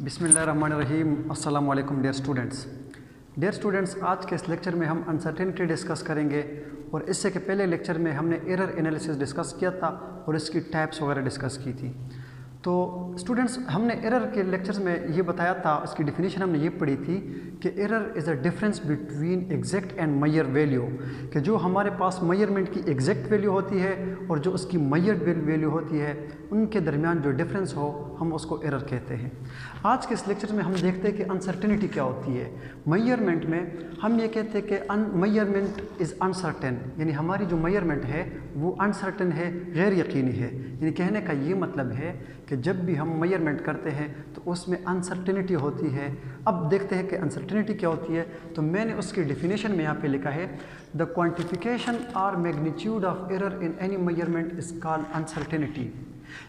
बिस्मिल्लाहिर्रहमानिर्रहीम। अस्सलाम वालेकुम डियर स्टूडेंट्स, आज के इस लेक्चर में हम अनसर्टेनिटी डिस्कस करेंगे और इससे के पहले लेक्चर में हमने एरर एनालिसिस डिस्कस किया था और इसकी टाइप्स वगैरह डिस्कस की थी। तो स्टूडेंट्स, हमने एरर के लेक्चर्स में ये बताया था, इसकी डिफिनीशन हमने ये पढ़ी थी कि error is a difference between exact and mayor value, कि जो हमारे पास मेजरमेंट की एग्जैक्ट वैल्यू होती है और जो उसकी मैयर्ड वैल्यू होती है, उनके दरमियान जो डिफरेंस हो हम उसको एरर कहते हैं। आज के इस लेक्चर में हम देखते हैं कि अनसर्टेनिटी क्या होती है। मेजरमेंट में हम ये कहते हैं कि मेजरमेंट इज़ अनसर्टेन, यानी हमारी जो मेजरमेंट है वो अनसर्टेन है, गैर यकीनी है। यानी कहने का ये मतलब है कि जब भी हम मेजरमेंट करते हैं तो उसमें अनसर्टेनिटी होती है। अब देखते हैं कि अनसर्टेनिटी क्या होती है। तो मैंने उसकी डिफिनेशन में यहाँ पे लिखा है, द क्वांटिफिकेशन और magnitude of error in any measurement is called uncertainty.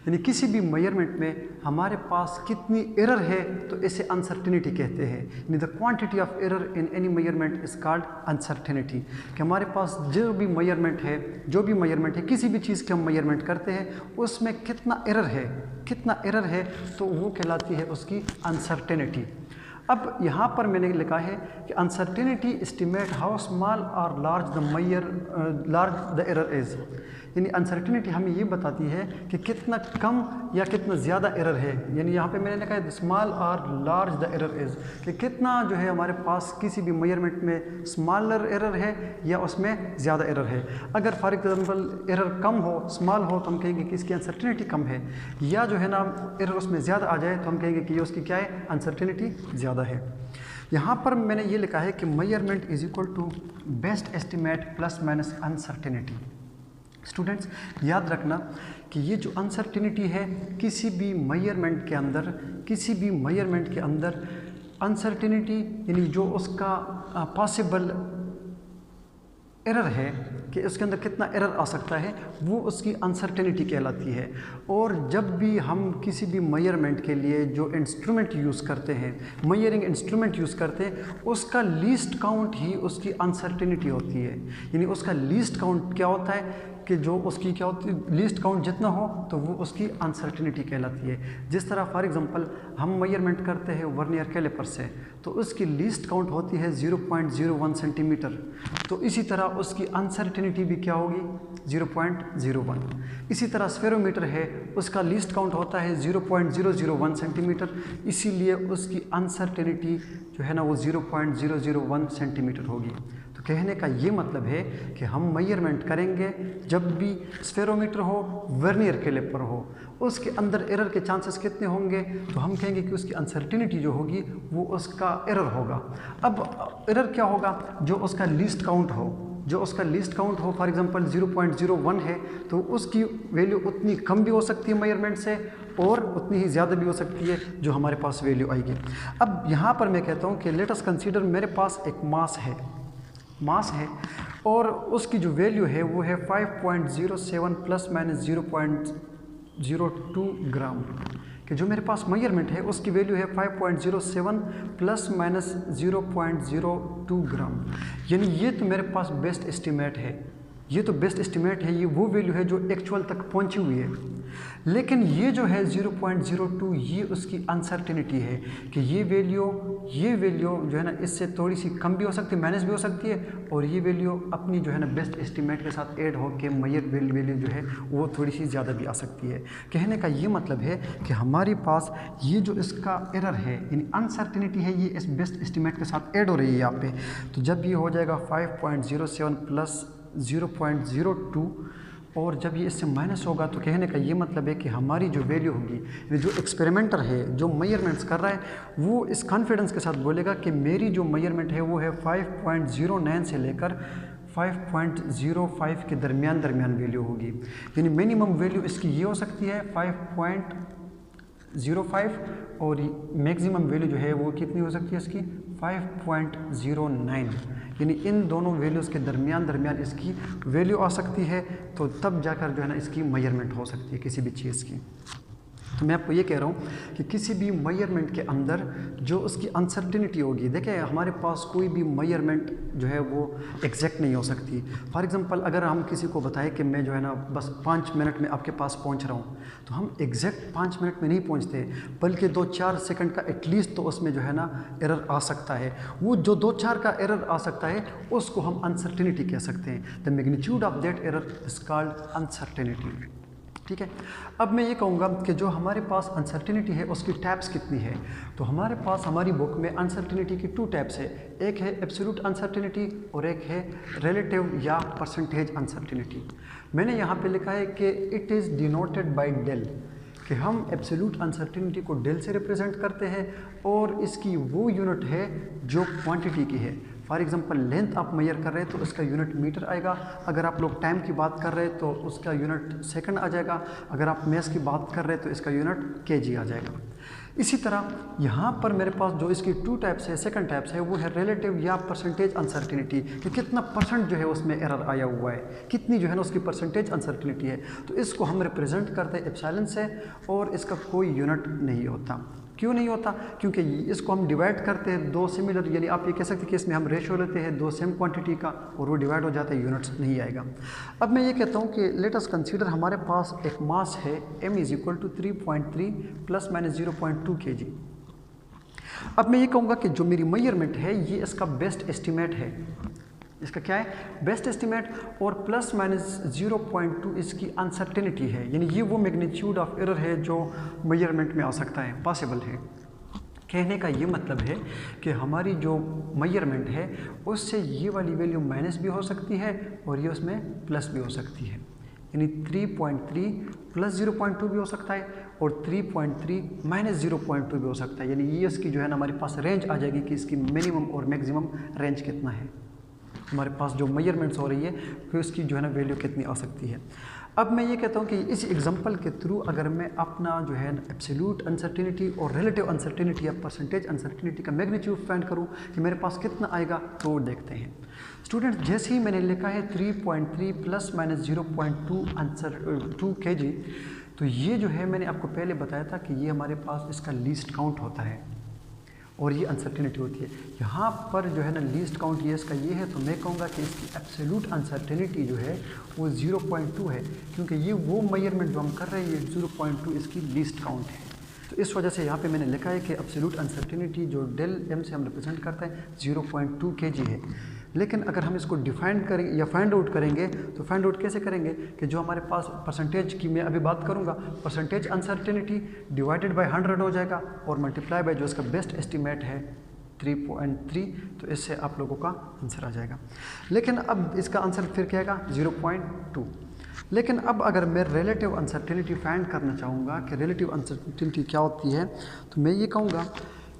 यानी किसी भी मेजरमेंट में हमारे पास कितनी एरर है तो इसे अनसर्टेनिटी कहते हैं। यानी the quantity of error in any measurement is called uncertainty, कि हमारे पास जो भी मेजरमेंट है किसी भी चीज़ की हम मेजरमेंट करते हैं उसमें कितना एरर है तो वो कहलाती है उसकी अनसर्टेनिटी। अब यहाँ पर मैंने लिखा है कि अनसर्टेनिटी एस्टिमेट हाउ स्मॉल और लार्ज द एरर इज़। यानी अनसर्टेनिटी हमें ये बताती है कि कितना कम या कितना ज़्यादा एरर है। यानी यहाँ पे मैंने लिखा है स्मॉल और लार्ज द एरर इज़, कि कितना जो है हमारे पास किसी भी मेजरमेंट में स्मॉलर एरर है या उसमें ज़्यादा एरर है। अगर फॉर एग्जांपल एरर कम हो, स्मॉल हो, तो हम कहेंगे कि इसकी अनसर्टेनिटी कम है, या जो है ना एरर उसमें ज़्यादा आ जाए तो हम कहेंगे कि ये उसकी क्या है, अनसर्टेनिटी ज़्यादा है। यहाँ पर मैंने ये लिखा है कि measurement is equal to best estimate plus minus uncertainty. Students, याद रखना कि ये जो अनसर्टेनिटी है किसी भी मेजरमेंट के अंदर अनसर्टेनिटी यानी जो उसका पॉसिबल एरर है कि उसके अंदर कितना एरर आ सकता है, वो उसकी अनसर्टेनिटी कहलाती है। और जब भी हम किसी भी मेजरमेंट के लिए जो इंस्ट्रूमेंट यूज़ करते हैं, मेजरिंग इंस्ट्रूमेंट यूज़ करते हैं, उसका लीस्ट काउंट ही उसकी अनसर्टेनिटी होती है। यानी उसका लीस्ट काउंट क्या होता है कि जो उसकी क्या होती है, लीस्ट काउंट जितना हो तो वो उसकी अनसर्टेनिटी कहलाती है। जिस तरह फॉर एग्जांपल हम मेजरमेंट करते हैं वर्नियर कैलिपर से, तो उसकी लीस्ट काउंट होती है 0.01 सेंटीमीटर, तो इसी तरह उसकी अनसर्टेनिटी भी क्या होगी, 0.01। इसी तरह स्फेरोमीटर है, उसका लीस्ट काउंट होता है 0.001 सेंटीमीटर, इसीलिए उसकी अनसर्टेनिटी जो है ना वो 0.001 सेंटीमीटर होगी। तो कहने का ये मतलब है कि हम मेजरमेंट करेंगे जब भी स्फेरोमीटर हो, वर्नियर कैलिपर हो, उसके अंदर एरर के चांसेस कितने होंगे, तो हम कहेंगे कि उसकी अनसर्टेनिटी जो होगी वो उसका एरर होगा। अब एरर क्या होगा, जो उसका लीस्ट काउंट हो, फॉर एग्जांपल 0.01 है, तो उसकी वैल्यू उतनी कम भी हो सकती है मेजरमेंट से और उतनी ही ज़्यादा भी हो सकती है जो हमारे पास वैल्यू आएगी। अब यहाँ पर मैं कहता हूँ कि लेट अस कंसीडर, मेरे पास एक मास है और उसकी जो वैल्यू है वो है 5.07 प्लस माइनस 0.02 ग्राम, कि जो मेरे पास मेजरमेंट है उसकी वैल्यू है 5.07 प्लस माइनस 0.02 ग्राम। यानी ये तो मेरे पास बेस्ट एस्टिमेट है, ये वो वैल्यू है जो एक्चुअल तक पहुंची हुई है। लेकिन ये जो है 0.02, ये उसकी अनसर्टेनिटी है कि ये वैल्यू जो है ना इससे थोड़ी सी कम भी हो सकती है, माइनस भी हो सकती है, और ये वैल्यू अपनी जो है ना बेस्ट एस्टिमेट के साथ ऐड होकर मेजर वैल्यू जो है वो थोड़ी सी ज़्यादा भी आ सकती है। कहने का ये मतलब है कि हमारे पास ये जो इसका एरर है यानी अनसर्टेनिटी है, ये इस बेस्ट एस्टिमेट के साथ ऐड हो रही है यहाँ पे। तो जब ये हो जाएगा 5.07 प्लस 0.02 और जब ये इससे माइनस होगा, तो कहने का ये मतलब है कि हमारी जो वैल्यू होगी, जो एक्सपेरिमेंटर है, जो मेजरमेंट्स कर रहा है, वो इस कॉन्फिडेंस के साथ बोलेगा कि मेरी जो मेजरमेंट है वो है 5.09 से लेकर 5.05 के दरमियान वैल्यू होगी। यानी मिनिमम वैल्यू इसकी ये हो सकती है 5.05 और मैक्सिमम वैल्यू जो है वो कितनी हो सकती है इसकी, 5.09। यानी इन दोनों वैल्यूज़ के दरमियान इसकी वैल्यू आ सकती है, तो तब जाकर जो है ना इसकी मेजरमेंट हो सकती है किसी भी चीज़ की। तो मैं आपको ये कह रहा हूँ कि किसी भी मेजरमेंट के अंदर जो उसकी अनसर्टिनिटी होगी, देखिए हमारे पास कोई भी मेजरमेंट जो है वो एग्जैक्ट नहीं हो सकती। फॉर एग्जांपल अगर हम किसी को बताएं कि मैं जो है ना बस 5 मिनट में आपके पास पहुँच रहा हूँ, तो हम एग्जैक्ट 5 मिनट में नहीं पहुँचते, बल्कि 2-4 सेकंड का एटलीस्ट तो उसमें जो है ना एरर आ सकता है। वो जो 2-4 का एरर आ सकता है उसको हम अनसर्टिनिटी कह सकते हैं। The magnitude of that error is called uncertainty. ठीक है, अब मैं ये कहूँगा कि जो हमारे पास अनसर्टिनिटी है उसकी टाइप्स कितनी है। तो हमारे पास हमारी बुक में अनसर्टिनिटी की 2 टाइप्स है, एक है एब्सोल्यूट अनसर्टिनिटी और एक है रिलेटिव या परसेंटेज अनसर्टिनिटी। मैंने यहाँ पे लिखा है कि it is denoted by del, कि हम एब्सोल्यूट अनसर्टिनिटी को डेल से रिप्रेजेंट करते हैं और इसकी वो यूनिट है जो क्वांटिटी की है। फॉर एग्जांपल लेंथ आप मेजर कर रहे हैं तो उसका यूनिट मीटर आएगा, अगर आप लोग टाइम की बात कर रहे हैं तो उसका यूनिट सेकंड आ जाएगा, अगर आप मैथ्स की बात कर रहे हैं तो इसका यूनिट केजी आ जाएगा। इसी तरह यहाँ पर मेरे पास जो इसकी 2 टाइप्स है, सेकंड टाइप्स है, वो है रिलेटिव या परसेंटेज अनसर्टिनिटी, कि कितना परसेंट जो है उसमें एरर आया हुआ है, कितनी जो है ना उसकी परसेंटेज अनसर्टिनिटी है। तो इसको हम रिप्रेजेंट करते हैं एप्सिलॉन से और इसका कोई यूनिट नहीं होता। क्यों नहीं होता? क्योंकि इसको हम डिवाइड करते हैं 2 सिमिलर, यानी आप ये कह सकते हैं कि इसमें हम रेशियो लेते हैं 2 सेम क्वांटिटी का और वो डिवाइड हो जाता है, यूनिट्स नहीं आएगा। अब मैं ये कहता हूँ कि लेट अस कंसीडर हमारे पास एक मास है m is equal to 3.3 plus minus 0.2 kg। अब मैं ये कहूँगा कि जो मेरी मेजरमेंट है ये इसका बेस्ट एस्टिमेट है, इसका क्या है? बेस्ट एस्टिमेट, और प्लस माइनस 0.2 इसकी अनसर्टेनिटी है, यानी ये वो मैग्नीट्यूड ऑफ एरर है जो मेजरमेंट में आ सकता है, पॉसिबल है। कहने का ये मतलब है कि हमारी जो मेजरमेंट है उससे ये वाली वैल्यू माइनस भी हो सकती है और ये उसमें प्लस भी हो सकती है, यानी 3.3 प्लस 0.2 भी हो सकता है और 3.3 माइनस 0.2 भी हो सकता है, यानी ये इसकी जो है ना हमारे पास रेंज आ जाएगी कि इसकी मिनिमम और मैक्सिमम रेंज कितना है, हमारे पास जो मेजरमेंट्स हो रही है फिर उसकी जो है ना वैल्यू कितनी आ सकती है। अब मैं ये कहता हूँ कि इस एग्जांपल के थ्रू अगर मैं अपना जो है एब्सोल्यूट अनसर्टिनिटी और रिलेटिव अनसर्टिनिटी या परसेंटेज अनसर्टिनिटी का मैग्नीट्यूड फाइंड करूँ कि मेरे पास कितना आएगा, तो देखते हैं। स्टूडेंट्स, जैसे ही मैंने लिखा है 3.3 प्लस माइनस 0.2 kg, तो ये जो है मैंने आपको पहले बताया था कि ये हमारे पास इसका लीस्ट काउंट होता है और ये अनसर्टिनिटी होती है। यहाँ पर जो है ना लीस्ट काउंट ये इसका ये है, तो मैं कहूँगा कि इसकी एब्सोल्यूट अनसर्टिनिटी जो है वो 0.2 है, क्योंकि ये वो मेजरमेंट जो हम कर रहे हैं ये 0.2 इसकी लीस्ट काउंट है। तो इस वजह से यहाँ पे मैंने लिखा है कि एब्सोल्यूट अनसर्टिनिटी जो डेल एम से हम रिप्रेजेंट करते हैं 0.2 kg है। लेकिन अगर हम इसको डिफाइन करें या फाइंड आउट करेंगे तो फाइंड आउट कैसे करेंगे कि जो हमारे पास परसेंटेज की मैं अभी बात करूंगा, परसेंटेज अनसर्टेनिटी डिवाइडेड बाय 100 हो जाएगा और मल्टीप्लाई बाय जो इसका बेस्ट एस्टीमेट है 3.3, तो इससे आप लोगों का आंसर आ जाएगा। लेकिन अब इसका आंसर फिर क्या आएगा 0.2। लेकिन अब अगर मैं रिलेटिव अनसर्टेनिटी फाइंड करना चाहूँगा कि रिलेटिव अनसर्टेनिटी क्या होती है, तो मैं ये कहूँगा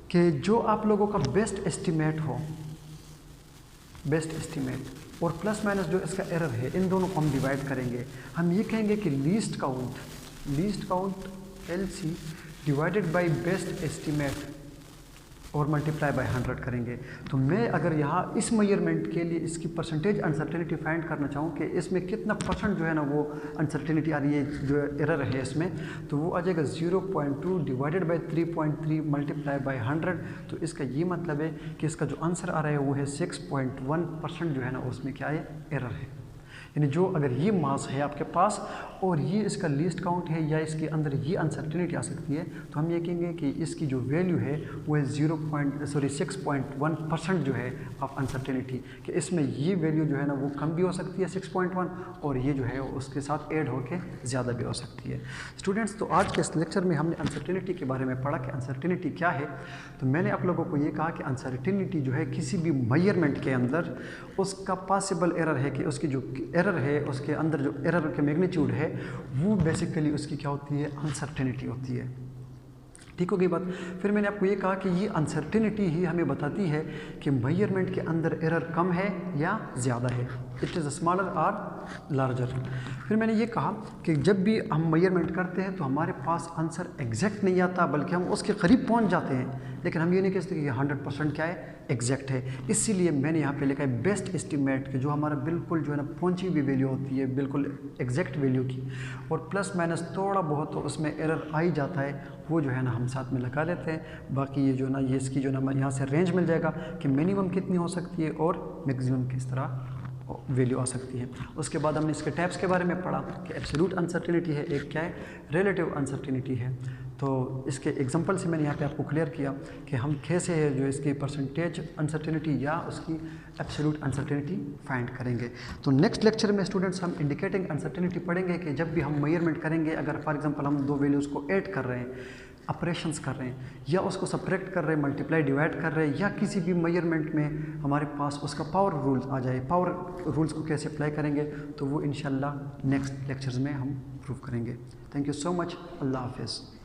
कि जो आप लोगों का बेस्ट एस्टीमेट हो, बेस्ट एस्टीमेट और प्लस माइनस जो इसका एरर है, इन दोनों को हम डिवाइड करेंगे। हम ये कहेंगे कि least count LC divided by best estimate और मल्टीप्लाई बाय 100 करेंगे। तो मैं अगर यहाँ इस मेजरमेंट के लिए इसकी परसेंटेज अनसर्टेनिटी फाइंड करना चाहूँ कि इसमें कितना परसेंट जो है ना वो अनसर्टेनिटी आ रही है, जो एरर है इसमें, तो वो आ जाएगा 0.2 डिवाइडेड बाय 3.3 मल्टीप्लाई बाय 100। तो इसका ये मतलब है कि इसका जो आंसर आ रहा है वो है 6.1% जो है ना उसमें क्या है, एरर है। यानी जो अगर ये मास है आपके पास और ये इसका लीस्ट काउंट है या इसके अंदर ये अनसर्टेनिटी आ सकती है, तो हम ये कहेंगे कि इसकी जो वैल्यू है वो है 6.1% जो है ऑफ अनसर्टेनिटी, कि इसमें ये वैल्यू जो है ना वो कम भी हो सकती है 6.1 और ये जो है उसके साथ ऐड होके ज़्यादा भी हो सकती है। स्टूडेंट्स, तो आज के इस लेक्चर में हमने अनसर्टेनिटी के बारे में पढ़ा कि अनसर्टेनिटी क्या है। तो मैंने आप लोगों को ये कहा कि अनसर्टेनिटी जो है किसी भी मेजरमेंट के अंदर उसका पॉसिबल एरर है कि उसकी जो एरर है उसके अंदर जो एरर के मैग्नीट्यूड है वो बेसिकली उसकी क्या होती है, अनसर्टेनिटी होती है। ठीक होगी बात। फिर मैंने आपको ये कहा कि ये अनसर्टेनिटी ही हमें बताती है कि मेजरमेंट के अंदर एरर कम है या ज़्यादा है, इट इज़ स्मॉलर और लार्जर। फिर मैंने ये कहा कि जब भी हम मेजरमेंट करते हैं तो हमारे पास आंसर एग्जैक्ट नहीं आता, बल्कि हम उसके करीब पहुंच जाते हैं, लेकिन हम ये नहीं कह सकते कि ये 100% क्या है, एग्जैक्ट है। इसीलिए मैंने यहाँ पे लिखा है बेस्ट एस्टिमेट कि जो हमारा बिल्कुल जो है ना पहुंची हुई वैल्यू होती है, बिल्कुल एग्जैक्ट वैल्यू की, और प्लस माइनस थोड़ा बहुत तो उसमें एरर आ ही जाता है, वो जो है ना हम साथ में लगा लेते हैं। बाकी ये जो ना ये इसकी जो ना यहाँ से रेंज मिल जाएगा कि मिनिमम कितनी हो सकती है और मैक्सिमम किस तरह वैल्यू आ सकती है। उसके बाद हमने इसके टाइप्स के बारे में पढ़ा कि एब्सोल्यूट अनसर्टेनिटी है, एक क्या है, रिलेटिव अनसर्टेनिटी है। तो इसके एग्जांपल से मैंने यहाँ पे आपको क्लियर किया कि हम कैसे है जो इसकी परसेंटेज अनसर्टेनिटी या उसकी एब्सोल्यूट अनसर्टेनिटी फाइंड करेंगे। तो नेक्स्ट लेक्चर में स्टूडेंट्स हम इंडिकेटिंग अनसर्टेनिटी पढ़ेंगे कि जब भी हम मेजरमेंट करेंगे, अगर फॉर एग्जांपल हम दो वैल्यूज़ को ऐड कर रहे हैं, ऑपरेशंस कर रहे हैं, या उसको सब्ट्रैक्ट कर रहे हैं, मल्टीप्लाई डिवाइड कर रहे हैं, या किसी भी मेजरमेंट में हमारे पास उसका पावर रूल्स आ जाए, पावर रूल्स को कैसे अप्लाई करेंगे, तो वो इंशाल्लाह नेक्स्ट लेक्चर्स में हम प्रूव करेंगे। Thank you so much. अल्लाह हाफिज़।